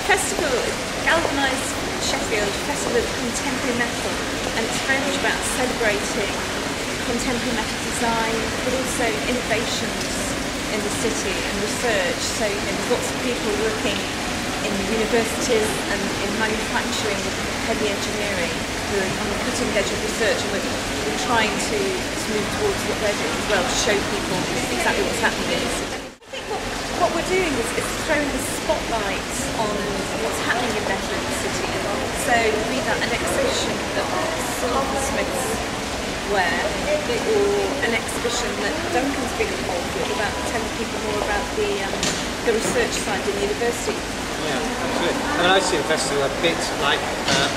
festival, Galvanize Sheffield, Festival of Contemporary Metal, and it's very much about celebrating contemporary metal design, but also innovations in the city and research. So there's lots of people working in universities and in manufacturing with heavy engineering who are on the cutting edge of research, and we're trying to move towards what they're doing as well, to show people exactly what's happening in the city. I think what we're doing is throwing the spotlight on what's happening in metal in the city. So be that an exhibition that silversmiths wear, or an exhibition that Duncan's been involved with about telling people more about the research side in the university. Yeah, absolutely. I mean, I see the festival a bit like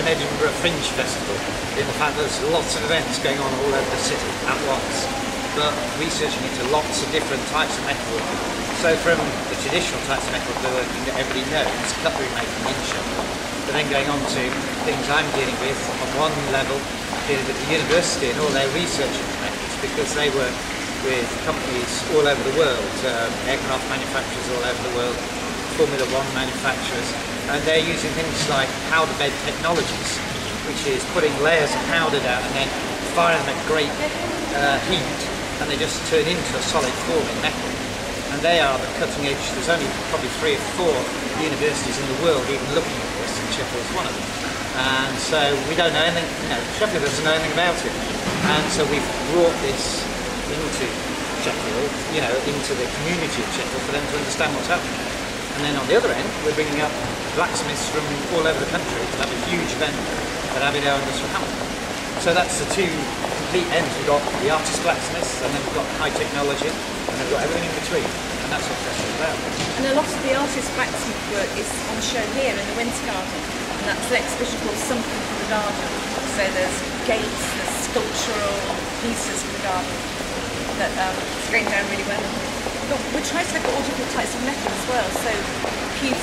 an Edinburgh Fringe Festival, in the fact that there's lots of events going on all over the city at once, but researching into lots of different types of metalworking. So from the traditional types of metalworking that everybody knows, cutlery making in Sheffield, but then going on to things I'm dealing with on one level, dealing with the university and all their research into metals, because they work with companies all over the world, aircraft manufacturers all over the world, Formula One manufacturers, and they're using things like powder bed technologies, which is putting layers of powder down and then firing them at great heat, and they just turn into a solid form in metal. And they are the cutting edge. There's only probably 3 or 4 universities in the world even looking at this, and Sheffield's one of them. And so we don't know anything, Sheffield doesn't know anything about it. And so we've brought this into Sheffield, into the community of Sheffield for them to understand what's happening. And then on the other end, we're bringing up blacksmiths from all over the country to have a huge event at Aberdeen and Hamilton. So that's the 2 complete ends. We've got the artist blacksmiths, and then we've got high technology, and then we've got everything in between. And that's what Sheffield's about. And a lot of the artist blacksmith work is on show here in the Winter Garden. And that's an exhibition called Something from the Garden. So there's gates, there's sculptural pieces from the garden that it's going down really well. But we're trying to look at all different types of metal as well. So we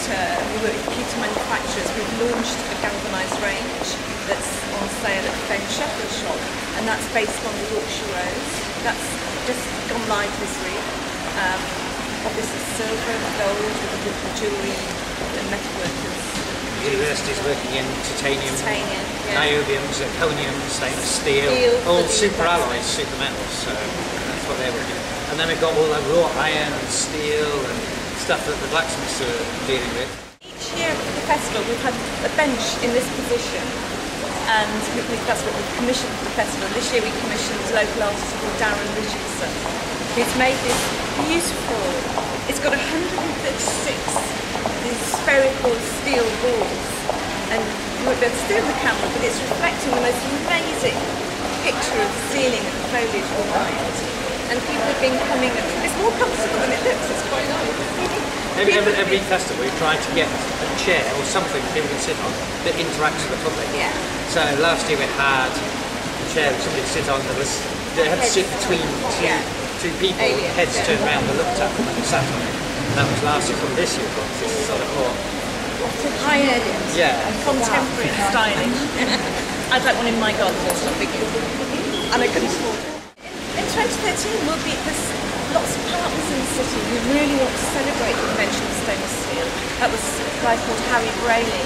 work with computer manufacturers. We've launched a galvanised range that's on sale at the famous Sheffield shop, and that's based on the Yorkshire Rose. That's just gone live this week. Obviously silver and gold with the jewellery and metalworkers. The university's working in titanium, niobium, zirconium, stainless steel, all super alloys, super metals, so that's what they're working on. And then we've got all the raw iron and steel and stuff that the blacksmiths are dealing with. Each year at the festival we've had a bench in this position, and that's what we've commissioned for the festival. This year we commissioned a local artist called Darren Richardson, who's made this beautiful, it's got 136 these spherical steel balls, and you won't be able to see on the camera, but it's reflecting the most amazing picture of the ceiling and the foliage behind. And people have been coming, it's more comfortable than it looks, it's quite nice. Every festival we try to get a chair or something people can sit on that interacts with the public. Yeah. So last year we had a chair that somebody could sit on that they had to sit between two people, heads turned around and looked at them and sat on it. And that was last year. From this year, this is sort of more high-end, contemporary and stylish. I'd like one in my garden, it's not big and I couldn't afford it. In 2013 there's lots of partners in the city who really want to celebrate the invention of stainless steel. That was a guy called Harry Brayley.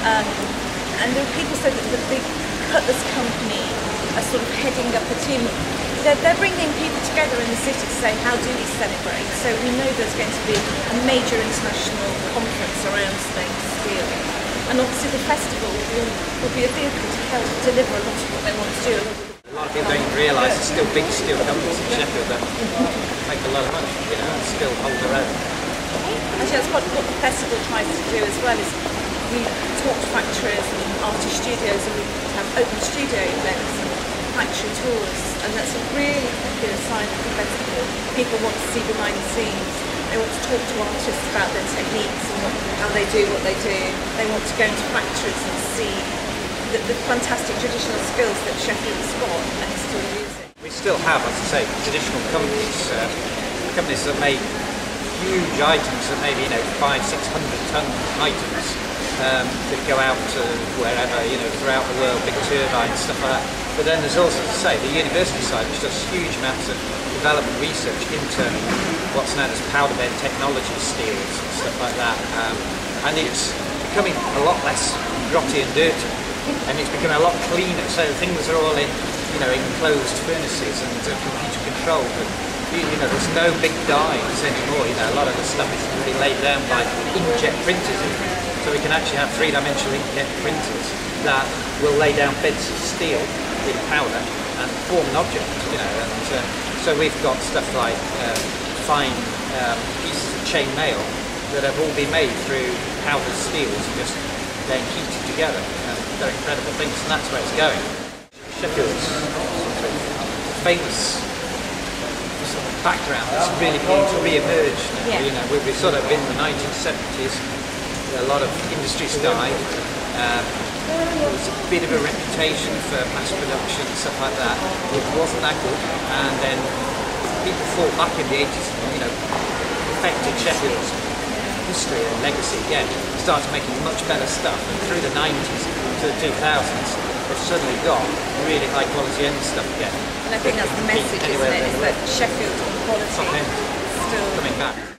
And there were people said that the big cutlass company are sort of heading up a team. They're bringing people together in the city to say, how do we celebrate? So we know there's going to be a major international conference around stainless steel. And obviously the festival will be a vehicle to help deliver a lot of what they want to do. A lot of people don't even realise there's still big steel companies in Sheffield that make a lot of money, and still hold their own. Actually, that's what the festival tries to do as well, is we talk to factories and artist studios, and we have open studio events and factory tours, and that's a really popular side of the festival. People want to see behind the scenes, they want to talk to artists about their techniques and how they do what they do. They want to go into factories and see the fantastic traditional skills that Sheffield's got and is still using. We still have, as I say, traditional companies, companies that make huge items that maybe 500-600 ton items that go out to wherever, throughout the world, big turbines, stuff like that. But then there's also, as I say, the university side, which does huge amounts of development research into what's known as powder bed technology, steels and stuff like that. And it's becoming a lot less grotty and dirty, and it's becoming a lot cleaner. So things are all in, enclosed furnaces and computer controlled. And, there's no big dies anymore. A lot of the stuff is really laid down by inkjet printers even. So we can actually have three-dimensional inkjet printers that will lay down beds of steel in powder and form an object. And so we've got stuff like fine pieces of chain mail that have all been made through powdered steels and just then heated together. And they're incredible things, and that's where it's going. Sheffield's famous background that's really beginning to re-emerge now. We've sort of been in the 1970s, a lot of industries died. There was a bit of a reputation for mass production and stuff like that. It wasn't that good, and then people fought back in the 80s, affected Sheffield's history and legacy again, started making much better stuff, and through the 90s to the 2000s they've suddenly got really high quality end stuff again. And I think that's the message, isn't it? Is that Sheffield quality still coming back.